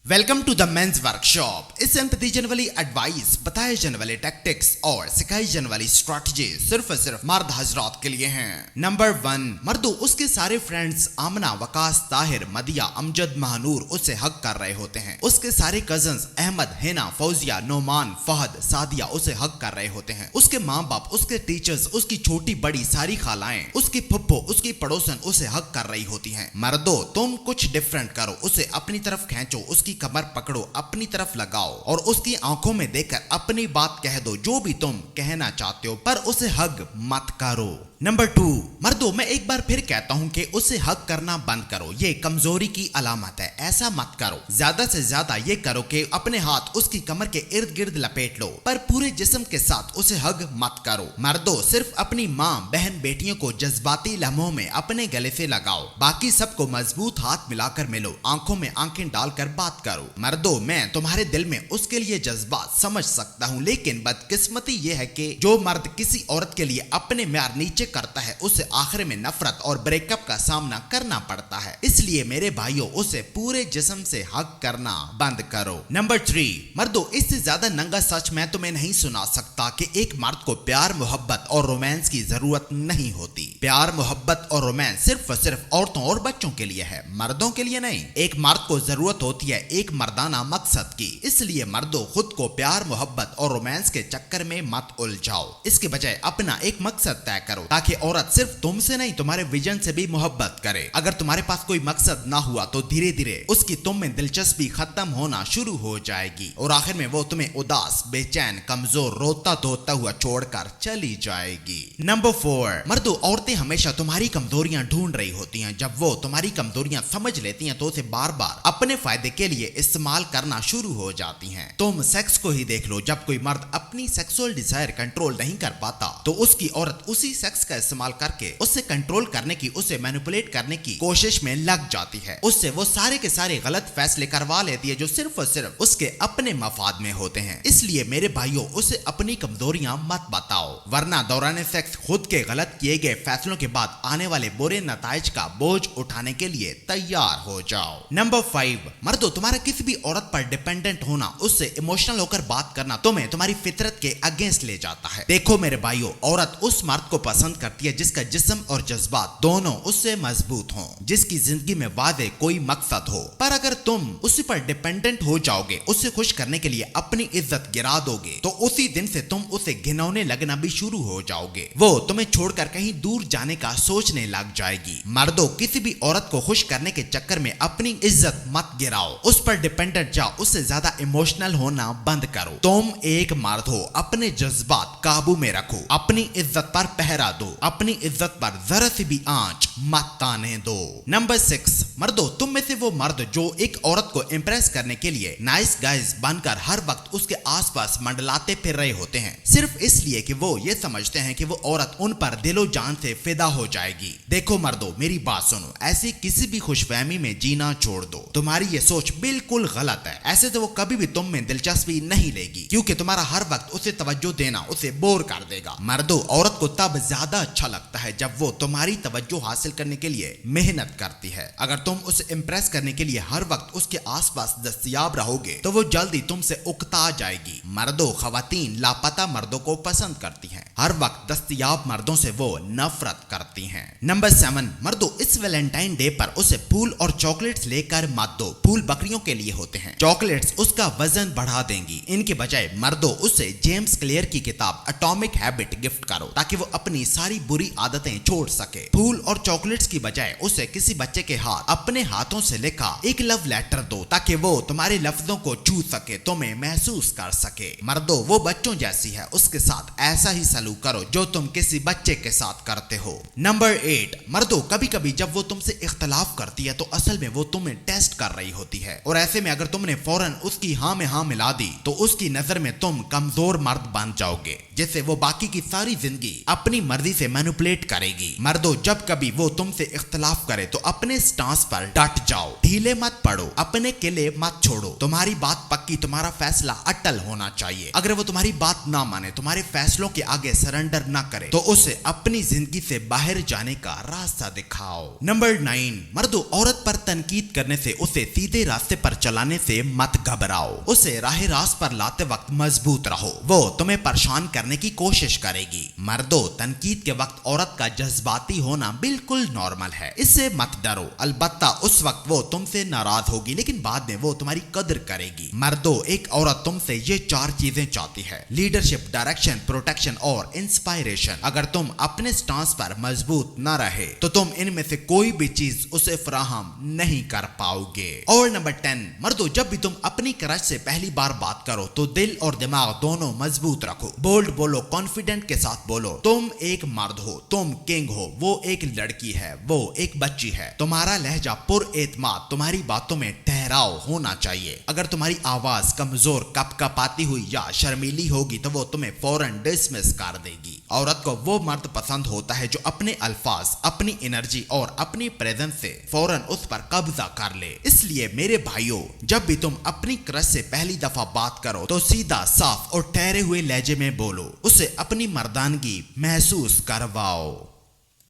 Welcome to the men's workshop. इस दी जाने वाली एडवाइस, बताए जाने वाले टैक्टिक्स और सिखाई जाने वाली स्ट्रैटेजी सिर्फ और सिर्फ मर्द हजरात के लिए हैं। नंबर 1, मर्दों उसके सारे फ्रेंड्स आमना, वकास, ताहिर, मदिया, अमजद, महानूर उससे हक कर रहे होते हैं। उसके सारे कजन्स अहमद, हिना, फौजिया, नोमान, फहद, सादिया उसे हक कर रहे होते हैं। उसके माँ बाप, उसके टीचर्स, उसकी छोटी बड़ी सारी खालाएं, उसकी फुप्पो, उसकी पड़ोसन उसे हक कर रही होती हैं। मर्दों तुम कुछ डिफरेंट करो, उसे अपनी तरफ खींचो, उसकी कमर पकड़ो, अपनी तरफ लगाओ और उसकी आंखों में देखकर अपनी बात कह दो, जो भी तुम कहना चाहते हो, पर उसे हग मत करो। नंबर 2, मर्दों मैं एक बार फिर कहता हूं कि उसे हक करना बंद करो, ये कमजोरी की अलामत है। ऐसा मत करो, ज्यादा से ज्यादा ये करो कि अपने हाथ उसकी कमर के इर्द गिर्द लपेट लो, पर पूरे जिस्म के साथ उसे हग मत करो। मर्दों सिर्फ अपनी माँ, बहन, बेटियों को जज्बाती लम्हों में अपने गले से लगाओ, बाकी सबको मजबूत हाथ मिलाकर मिलो, आंखों में आंखें डालकर बात करो। मर्दों मैं तुम्हारे दिल में उसके लिए जज्बात समझ सकता हूँ, लेकिन बदकिस्मती ये है कि जो मर्द किसी औरत के लिए अपने म्यार नीचे करता है, उसे आखिर में नफरत और ब्रेकअप का सामना करना पड़ता है। इसलिए मेरे भाइयों उसे पूरे जिस्म से हक करना बंद करो। नंबर 3, मर्दों इससे ज्यादा नंगा सच मैं तुम्हें नहीं सुना सकता कि एक मर्द को प्यार, मोहब्बत और रोमांस की जरूरत नहीं होती। प्यार, मोहब्बत और रोमांस सिर्फ और सिर्फ औरतों और बच्चों के लिए है, मर्दों के लिए नहीं। एक मर्द को जरूरत होती है एक मर्दाना मकसद की, इसलिए मर्दों खुद को प्यार, मोहब्बत और रोमांस के चक्कर में मत उलझाओ। इसके बजाय अपना एक मकसद तय करो, ताकि औरत सिर्फ तुमसे नहीं तुम्हारे विजन से भी मोहब्बत करे। अगर तुम्हारे पास कोई मकसद ना हुआ तो धीरे धीरे उसकी तुम में दिलचस्पी खत्म होना शुरू हो जाएगी और आखिर में वो तुम्हें उदास, बेचैन, कमजोर, रोता धोता हुआ छोड़कर चली जाएगी। नंबर 4, मर्दों औरतें हमेशा तुम्हारी कमजोरियां ढूंढ रही होती हैं। जब वो तुम्हारी कमजोरियां समझ लेती हैं तो उसे बार बार अपने फायदे के लिए इस्तेमाल करना शुरू हो जाती हैं। तुम सेक्स को ही देख लो, जब कोई मर्द अपनी सेक्सुअल डिजायर कंट्रोल नहीं कर पाता तो उसकी औरत उसी सेक्स का इस्तेमाल करके उसे कंट्रोल करने की, उसे मैनिपुलेट करने की कोशिश में लग जाती है। उससे वो सारे के सारे गलत फैसले करवा लेती है जो सिर्फ और सिर्फ उसके अपने मफाद में होते हैं। इसलिए मेरे भाइयों उसे अपनी कमजोरियां मत बताओ, वरना दौरान सेक्स खुद के गलत किए गए फैसलों के बाद आने वाले बुरे नताइज का बोझ उठाने के लिए तैयार हो जाओ। नंबर 5, मर्दों तुम्हारा किसी भी औरत पर डिपेंडेंट होना, उससे इमोशनल होकर बात करना तुम्हें तुम्हारी फितरत के अगेंस्ट ले जाता है। देखो मेरे भाइयों, औरत उस मर्द को पसंद करती है जिसका जिस्म और जज्बात दोनों उससे मजबूत हों, जिसकी जिंदगी में वादे कोई मकसद हो। पर अगर तुम उसी पर डिपेंडेंट हो जाओगे, उसे खुश करने के लिए अपनी इज्जत गिरा दोगे, तो उसी दिन से तुम उसे घिनौने लगना भी शुरू हो जाओगे। वो तुम्हें छोड़कर कहीं दूर जाने का सोचने लग जाएगी। मर्दों किसी भी औरत को खुश करने के चक्कर में अपनी इज्जत मत गिराओ, उस पर डिपेंडेंट जाओ, उससे ज्यादा इमोशनल होना बंद करो। तुम एक मर्द हो, अपने जज्बात काबू में रखो, अपनी इज्जत पर पहरा दो, अपनी इज्जत पर जरा सी भी आंच मत आने दो। नंबर 6, मर्दों तुम में से वो मर्द जो एक औरत को इंप्रेस करने के लिए नाइस गाइज बनकर हर वक्त उसके आसपास मंडलाते फिर रहे होते हैं, सिर्फ इसलिए कि वो ये समझते हैं कि वो औरत उन पर दिलो जान से फिदा हो जाएगी। देखो मर्दों मेरी बात सुनो, ऐसी किसी भी खुशफहमी में जीना छोड़ दो। तुम्हारी ये सोच बिल्कुल गलत है। ऐसे तो वो कभी भी तुम में दिलचस्पी नहीं लेगी, क्योंकि तुम्हारा हर वक्त उसे तवज्जो देना उसे बोर कर देगा। मर्दों औरत को तब ज्यादा अच्छा लगता है जब वो तुम्हारी तवज्जो हासिल करने के लिए मेहनत करती है। अगर तुम उसे इंप्रेस करने के लिए हर वक्त उसके आसपास दस्तयाब रहोगे तो वो जल्दी तुमसे उकता जाएगी। मर्दों खवातीन लापता मर्दों को पसंद करती हैं, हर वक्त दस्तयाब मर्दों से वो नफरत करती हैं। नंबर 7, मर्दों इस वैलेंटाइन डे पर उसे फूल और चॉकलेट्स लेकर मत दो। फूल बकरियों के लिए होते हैं, चॉकलेट्स उसका वजन बढ़ा देंगी। इनके बजाय मर्दों उसे जेम्स क्लियर की किताब एटॉमिक हैबिट गिफ्ट करो, ताकि वो अपनी सारी बुरी आदतें छोड़ सके। फूल और चॉकलेट्स की बजाय उसे किसी बच्चे के हाथ अपने हाथों से लिखा एक लव लेटर दो, ताकि वो तुम्हारे लफ्जों को छू सके, तुम्हें महसूस कर सके। मर्दों वो बच्चों जैसी है, उसके साथ ऐसा ही सलूक करो जो तुम किसी बच्चे के साथ करते हो। नंबर 8, मर्दों कभी कभी जब वो तुमसे इख्तलाफ करती है तो असल में वो तुम्हें टेस्ट कर रही होती है, और ऐसे में अगर तुमने फौरन उसकी हाँ में हाँ मिला दी तो उसकी नजर में तुम कमजोर मर्द बन जाओगे, जिससे वो बाकी की सारी जिंदगी अपनी मर्जी से मैनिपुलेट करेगी। मर्दों जब कभी वो तुमसे इख्तलाफ करे तो अपने स्टांस पर डट जाओ, ढीले मत पड़ो, अपने किले मत छोड़ो। तुम्हारी बात पक्की, तुम्हारा फैसला अटल होना चाहिए। अगर वो तुम्हारी बात ना माने, तुम्हारे फैसलों के आगे आगे सरेंडर ना करे तो उसे अपनी जिंदगी से बाहर जाने का रास्ता दिखाओ। नंबर 9, मर्दों औरत पर तनकीद करने से, उसे सीधे रास्ते पर चलाने से मत घबराओ। उसे राह रास्त पर लाते वक्त मजबूत रहो, वो तुम्हें परेशान करने की कोशिश करेगी। मर्दों तनकीद के वक्त औरत का जज्बाती होना बिल्कुल नॉर्मल है, इससे मत डरो। अलबत्ता उस वक्त वो तुमसे नाराज होगी, लेकिन बाद में वो तुम्हारी कदर करेगी। मर्दों एक औरत तुमसे ये 4 चीजें चाहती है: लीडरशिप, डायरेक्शन, प्रोटेक्शन और इंस्पायरेशन। अगर तुम अपने स्टांस पर मजबूत न रहे तो तुम इनमें से कोई भी चीज उसे फराहम नहीं कर पाओगे। और नंबर 10, मर्दों जब भी तुम अपनी क्रश से पहली बार बात करो तो दिल और दिमाग दोनों मजबूत रखो। बोल्ड बोलो, कॉन्फिडेंट के साथ बोलो, तुम एक मर्द हो, तुम किंग हो, वो एक लड़की है, वो एक बच्ची है। तुम्हारा लहजा पुरएतमाद, तुम्हारी बातों में ठहराव होना चाहिए। अगर तुम्हारी आवाज कमजोर, कपकपाती हुई या शर्मीली होगी तो वो तुम्हें फौरन डिसमिस कर देगी। औरत को वो मर्द पसंद होता है जो अपने अल्फाज, अपनी एनर्जी और अपनी प्रेजेंस से फौरन उस पर कब्जा कर ले। इसलिए मेरे भाइयों, जब भी तुम अपनी क्रश से पहली दफा बात करो तो सीधा, साफ और ठहरे हुए लहजे में बोलो, उसे अपनी मर्दानगी महसूस करवाओ।